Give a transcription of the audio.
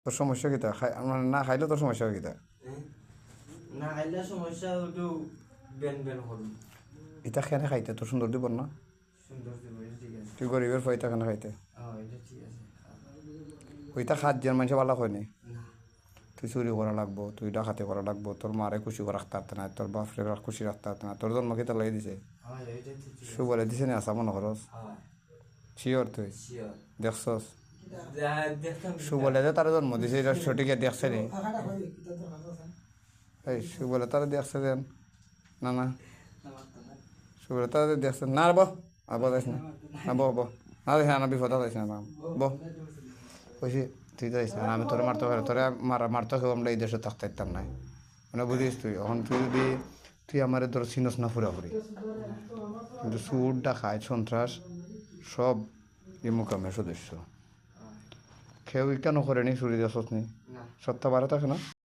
তোর সমস্যা কিতা মানে না খাইলে তোর সমস্যা কিতা? না খাইলে সমস্যা একটু বেন বেন করুন। ইটা খেয়ে খাইতে তোর সুন্দর দিব না? সুন্দর দিব, ঠিক আছে। তুই গরিবের পয়তা কেন খাইতে? এটা ঠিক আছে। ওইটা খাত যে মানুষ ভালো হয়নি। না তুই চুরি করা লাগবো, তুই ডাকাতি করা লাগবো, তোর মারে খুশি করে রাখতে পারতে না, তোর বাপরে খুশি রাখতে পারতে না, তোর জন্ম কিতা লাগিয়ে দিছে? এটা ঠিক সু বলে দিছে না আসা মনে খরচ? হয় শিওর তুই শিওর। দেখছস? দেখতাম সু বলে যে তার জন্ম দিছে এটা সঠিক দেখছে নি? এই সু বলে তারা দেখছে দেন না না সু বলে তারা দেখছে না রে আর বলিস না না বহ না হ্যাঁ না বিপদ আছে না বহ কইছি তুই তো না আমি তোরে মারতে পারি, তোরে মারতে হবে, আমরা এই দেশে থাকতে পারতাম না। মানে বুঝিস তুই এখন তুই যদি তুই আমার ধর চিনস না পুরাপুরি, কিন্তু সুর ডাকায় সন্ত্রাস সব এই মোকামের সদস্য। কেউ কেন করেনি চুরি দেশত নি? না সত্তা বারে থাকে না।